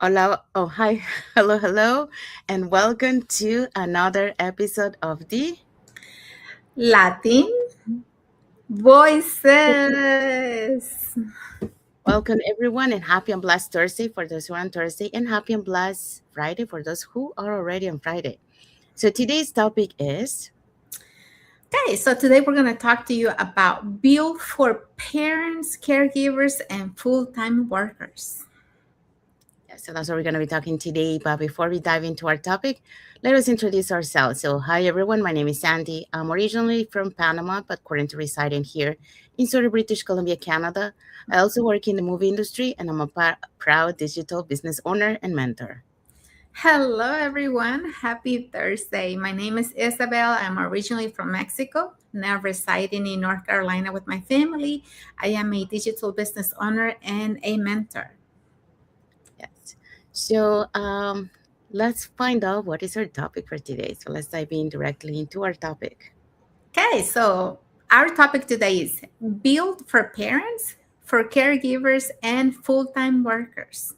Hola, oh, hi, hello, and welcome to another episode of the. Latin voices. Welcome, everyone, and happy and blessed Thursday for those who are on Thursday, and happy and blessed Friday for those who are already on Friday. So today's topic is. Okay, so today we're going to talk to you about bill for parents, caregivers, and full time workers. Yeah, so that's what we're going to be talking today. But before we dive into our topic, let us introduce ourselves. So, hi everyone, my name is Sandy. I'm originally from Panama, but currently residing here in Surrey, British Columbia, Canada. I also work in the movie industry, and I'm a proud digital business owner and mentor. Hello, everyone. Happy Thursday. My name is Isabel. I'm originally from Mexico, now residing in North Carolina with my family. I am a digital business owner and a mentor. Yes. So, let's find out what is our topic for today. So, let's dive in directly into our topic. Okay, so our topic today is build for parents, for caregivers, and full time workers.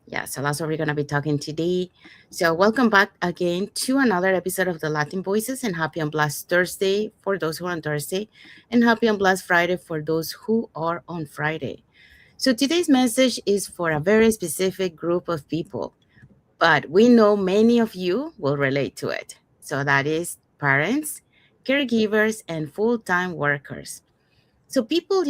Yeah, so that's what we're going to be talking today. So, welcome back again to another episode of the Latin Voices, and happy and blessed Thursday for those who are on Thursday, and happy and blessed Friday for those who are on Friday. So, today's message is for a very specific group of people, but we know many of you will relate to it. So, that is parents, caregivers, and full time workers. So people,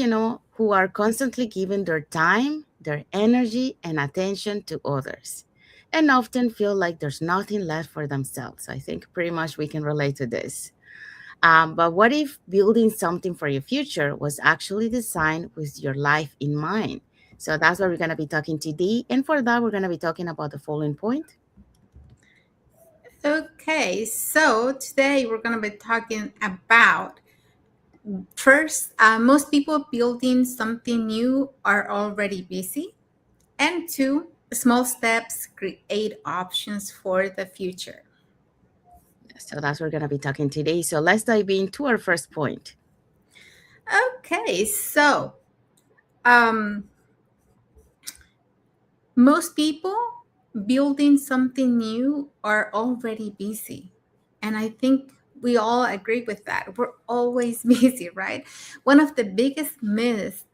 who are constantly giving their time, their energy, and attention to others, and often feel like there's nothing left for themselves. I think pretty much we can relate to this. But what if building something for your future was actually designed with your life in mind? So that's what we're going to be talking today. And for that, we're going to be talking about the following point. Okay, so today we're going to be talking about first, most people building something new are already busy, and two, small steps create options for the future. So that's what we're going to be talking today. So let's dive into our first point. Okay, so um, most people building something new are already busy. And I think we all agree with that. We're always busy, right? One of the biggest myth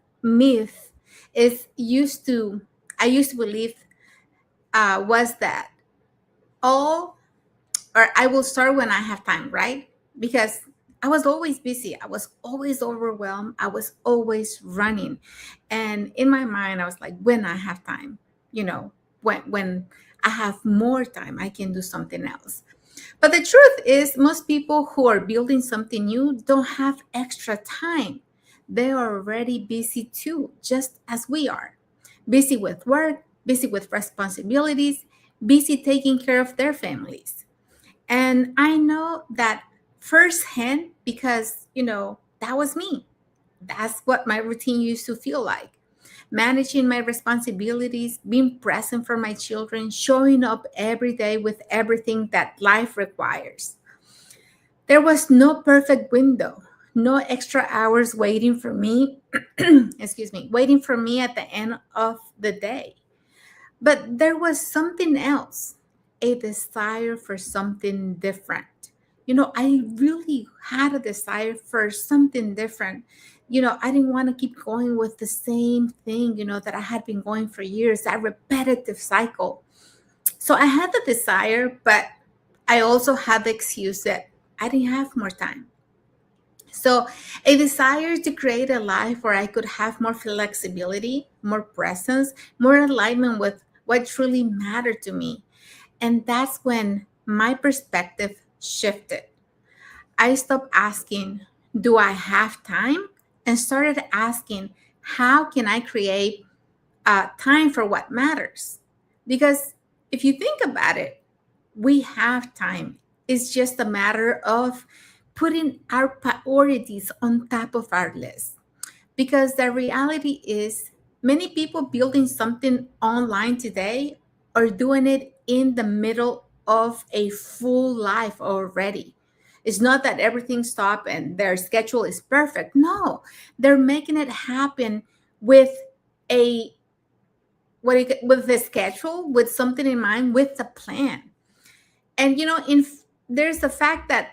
is I used to believe was that all or I will start when I have time, right? Because I was always busy. I was always overwhelmed. I was always running. And in my mind, I was like, when I have time, you know, when I have more time, I can do something else. But the truth is, most people who are building something new don't have extra time. They are already busy too, just as we are. Busy with work, busy with responsibilities, busy taking care of their families. And I know that firsthand because, that was me. That's what my routine used to feel like. Managing my responsibilities, being present for my children, showing up every day with everything that life requires. There was no perfect window, no extra hours waiting for me, excuse me, waiting for me at the end of the day. But there was something else, a desire for something different. I really had a desire for something different. I didn't want to keep going with the same thing, that I had been going for years, that repetitive cycle. So I had the desire, but I also had the excuse that I didn't have more time. So, a desire to create a life where I could have more flexibility, more presence, more alignment with what truly mattered to me. And that's when my perspective shifted. I stopped asking, do I have time? And started asking, how can I create time for what matters? Because if you think about it, we have time. It's just a matter of putting our priorities on top of our list. Because the reality is, many people building something online today are doing it in the middle of a full life already. It's not that everything stopped and their schedule is perfect. No, they're making it happen with a with the schedule, with something in mind, with the plan. And there's the fact that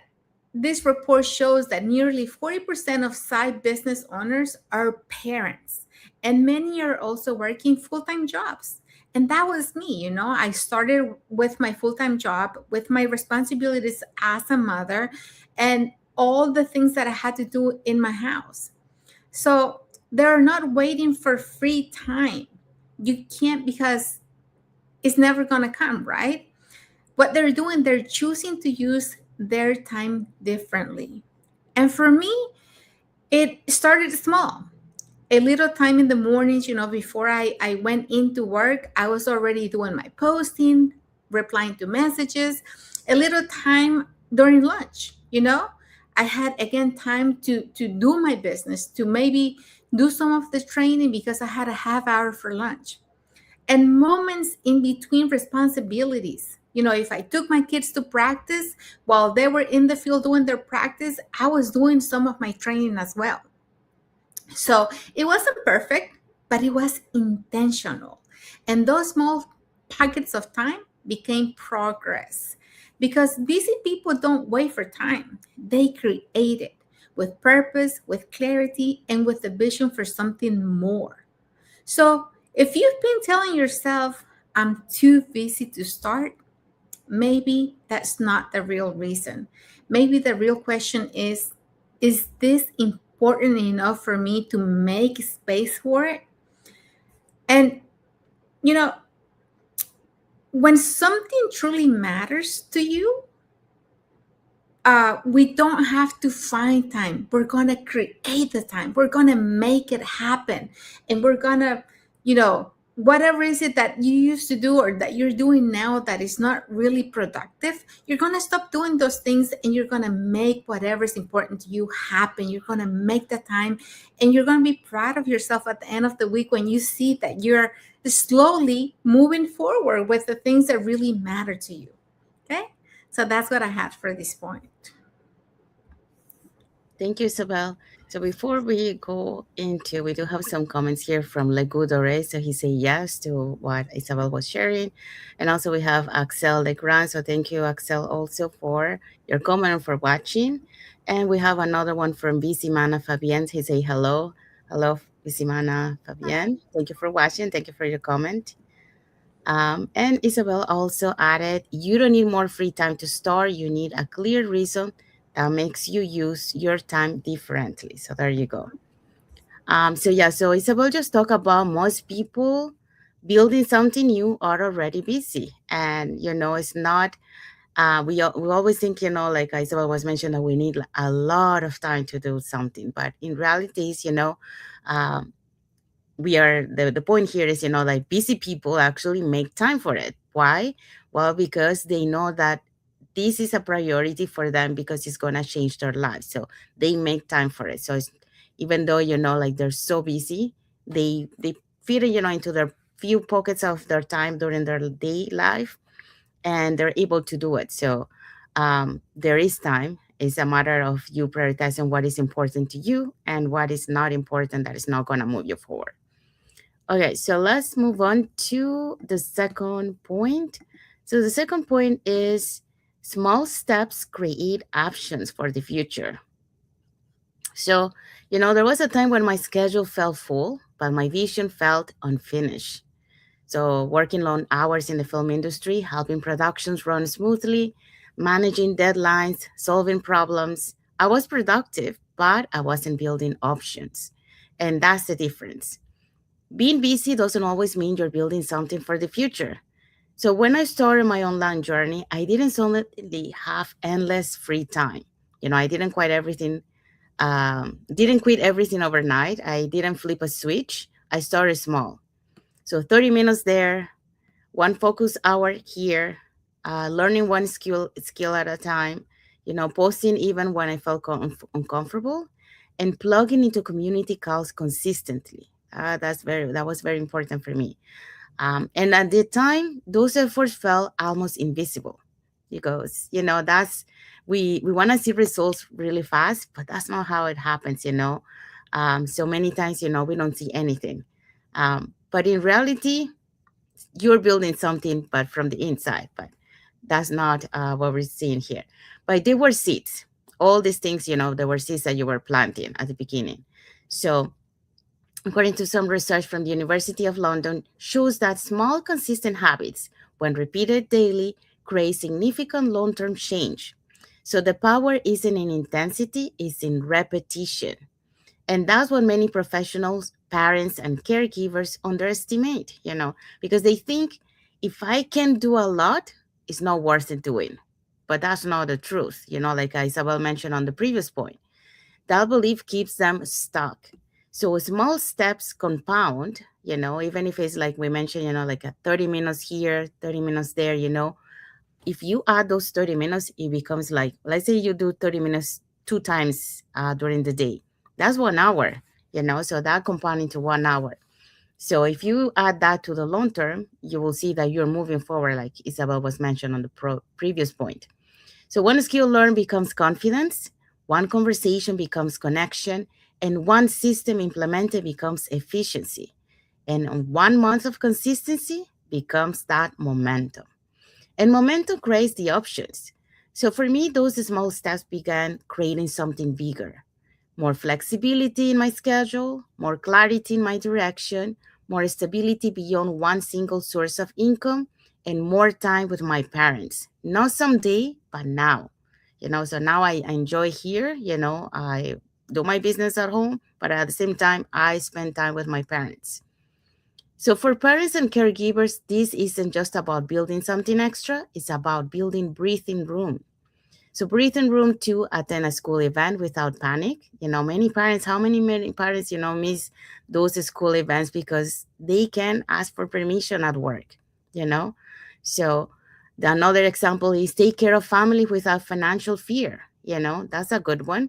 this report shows that nearly 40% of side business owners are parents, and many are also working full-time jobs. And that was me. I started with my full-time job, with my responsibilities as a mother, and all the things that I had to do in my house. So they're not waiting for free time. You can't, because it's never going to come, right? What they're doing, they're choosing to use their time differently. And for me, it started small. A little time in the mornings, before I went into work, I was already doing my posting, replying to messages. A little time during lunch, I had again time to do my business, to maybe do some of the training because I had a half hour for lunch. And moments in between responsibilities. If I took my kids to practice while they were in the field doing their practice, I was doing some of my training as well. So it wasn't perfect, but it was intentional. And those small pockets of time became progress, because busy people don't wait for time, they create it with purpose, with clarity, and with a vision for something more. So if you've been telling yourself, I'm too busy to start, maybe that's not the real reason. Maybe the real question is this important enough for me to make space for it? And, you know, when something truly matters to you, we don't have to find time. We're going to create the time. We're going to make it happen. And we're going to, whatever is it that you used to do or that you're doing now that is not really productive, you're going to stop doing those things, and you're going to make whatever is important to you happen. You're going to make the time, and you're going to be proud of yourself at the end of the week when you see that you're slowly moving forward with the things that really matter to you. Okay? So that's what I had for this point. Thank you, Isabel. So before we go into, we do have some comments here from Legudore. So he said yes to what Isabel was sharing. And also we have Axel Legrand. So thank you, Axel, also for your comment and for watching. And we have another one from Bisimana Fabienne. He say hello. Hello, Bisimana Fabienne. Thank you for watching. Thank you for your comment. And Isabel also added, you don't need more free time to start. You need a clear reason that makes you use your time differently. So there you go. So yeah, so Isabel just talked about most people building something new are already busy. And, it's not, we always think, like Isabel was mentioned, that we need a lot of time to do something. But in reality, um, we are the point here is like busy people actually make time for it. Why? Well, because they know that this is a priority for them because it's going to change their lives, so they make time for it. So it's, even though like they're so busy, they fit it into their few pockets of their time during their day life, and they're able to do it. So there is time. It's a matter of you prioritizing what is important to you and what is not important, that is not going to move you forward. Okay, so let's move on to the second point. So the second point is small steps create options for the future. So, there was a time when my schedule felt full, but my vision felt unfinished. So, working long hours in the film industry, helping productions run smoothly, managing deadlines, solving problems. I was productive, but I wasn't building options. And that's the difference. Being busy doesn't always mean you're building something for the future. So when I started my online journey, I didn't suddenly have endless free time. I didn't quit everything overnight. I didn't flip a switch. I started small. So 30 minutes there, one focus hour here, learning one skill at a time, posting even when I felt uncomfortable, and plugging into community calls consistently. That was very important for me. And at the time, those efforts felt almost invisible, because that's, we want to see results really fast, but that's not how it happens. So many times, we don't see anything. But in reality, you're building something, but from the inside. But that's not what we're seeing here. But they were seeds. All these things, there were seeds that you were planting at the beginning. So according to some research from the University of London, shows that small, consistent habits, when repeated daily, create significant long term change. So the power isn't in intensity, it's in repetition. And that's what many professionals, parents, and caregivers underestimate, because they think if I can do a lot, it's not worth it doing. But that's not the truth, like Isabel mentioned on the previous point. That belief keeps them stuck. So small steps compound, even if it's like we mentioned, like a 30 minutes here, 30 minutes there, if you add those 30 minutes, it becomes like, let's say you do 30 minutes two times during the day. That's 1 hour, so that compound into 1 hour. So if you add that to the long term, you will see that you're moving forward, like Isabel was mentioned on the previous point. So one skill learned becomes confidence, one conversation becomes connection, and one system implemented becomes efficiency. And 1 month of consistency becomes that momentum. And momentum creates the options. So for me, those small steps began creating something bigger. More flexibility in my schedule, more clarity in my direction, more stability beyond one single source of income, and more time with my parents. Not someday, but now. So now I enjoy here, I do my business at home, but at the same time, I spend time with my parents. So for parents and caregivers, this isn't just about building something extra, it's about building breathing room. So breathing room to attend a school event without panic. Many parents, many parents, miss those school events because they can ask for permission at work, you know? So another example is take care of family without financial fear. That's a good one,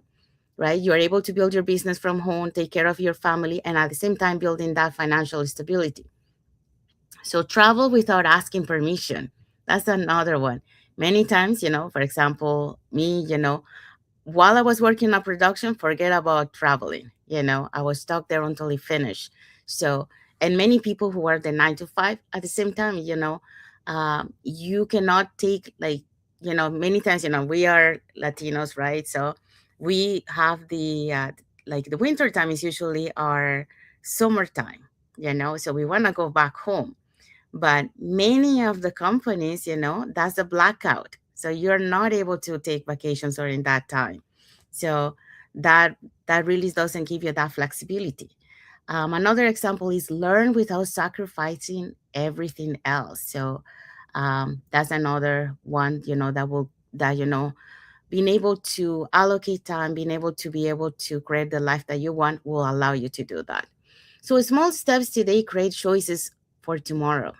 right? You're able to build your business from home, take care of your family, and at the same time building that financial stability. So travel without asking permission. That's another one. Many times, for example, me, while I was working on production, forget about traveling. I was stuck there until it finished. So, and many people who are the 9 to 5 at the same time, you cannot take like, many times, we are Latinos, right? So we have like the winter time is usually our summertime, so we want to go back home. But many of the companies, that's a blackout. So you're not able to take vacations during that time. So that that really doesn't give you that flexibility. Another example is learn without sacrificing everything else. So that's another one, being able to allocate time, being able to create the life that you want will allow you to do that. So small steps today create choices for tomorrow.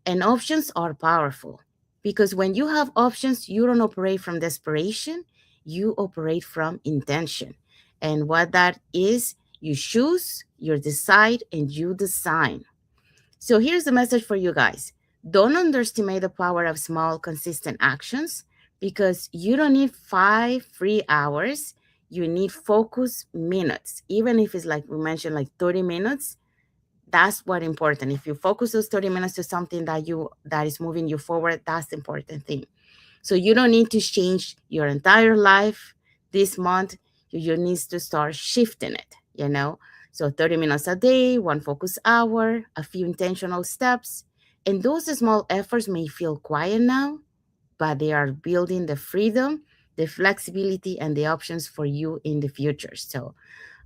And options are powerful because when you have options, you don't operate from desperation, you operate from intention. And what that is, you choose, you decide, and you design. So here's the message for you guys: don't underestimate the power of small, consistent actions because you don't need 5 free hours. You need focus minutes, even if it's like we mentioned, like 30 minutes. That's what important. If you focus those 30 minutes to something that is moving you forward, that's the important thing. So you don't need to change your entire life this month. You need to start shifting it, so 30 minutes a day, one focus hour, a few intentional steps. And those small efforts may feel quiet now, but they are building the freedom, the flexibility, and the options for you in the future. So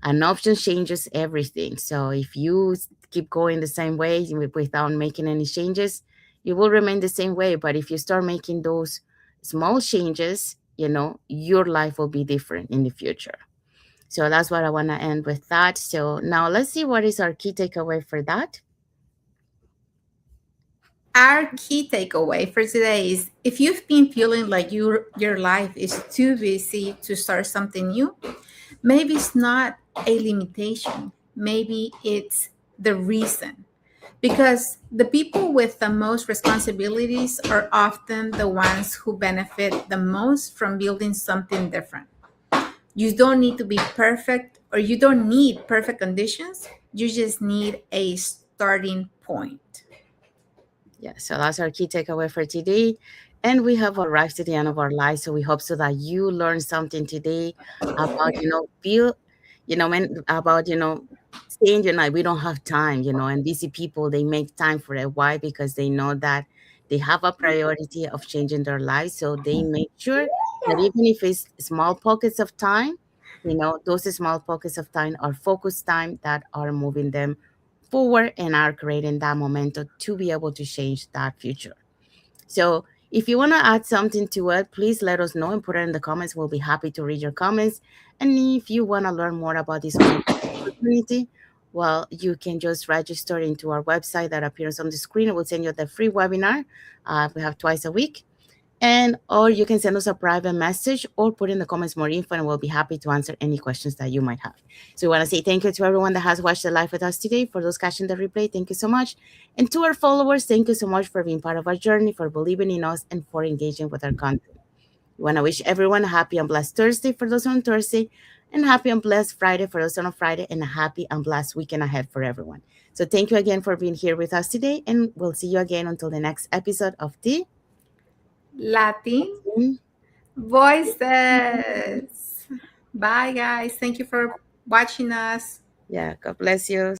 an option changes everything. So if you keep going the same way without making any changes, you will remain the same way. But if you start making those small changes, your life will be different in the future. So that's what I want to end with that. So now let's see what is our key takeaway for that. Our key takeaway for today is if you've been feeling like your life is too busy to start something new, maybe it's not a limitation. Maybe it's the reason. Because the people with the most responsibilities are often the ones who benefit the most from building something different. You don't need to be perfect or you don't need perfect conditions. You just need a starting point. Yeah, so that's our key takeaway for today. And we have arrived to the end of our life. So we hope so that you learned something today about, about, saying, we don't have time, and busy people, they make time for it. Why? Because they know that they have a priority of changing their lives. So they make sure that even if it's small pockets of time, those small pockets of time are focused time that are moving them forward and are creating that momentum to be able to change that future. So if you want to add something to it, please let us know and put it in the comments. We'll be happy to read your comments. And if you want to learn more about this amazing opportunity, well, you can just register into our website that appears on the screen. We'll send you the free webinar. We have twice a week. And or you can send us a private message or put in the comments more info and we'll be happy to answer any questions that you might have. So we want to say thank you to everyone that has watched the live with us today. For those catching the replay, thank you so much. And to our followers, thank you so much for being part of our journey, for believing in us, and for engaging with our content. We want to wish everyone a happy and blessed Thursday for those on Thursday, and happy and blessed Friday for those on Friday, and a happy and blessed weekend ahead for everyone. So thank you again for being here with us today, and we'll see you again until the next episode of the Latin Voices. Bye, guys. Thank you for watching us. Yeah, God bless you.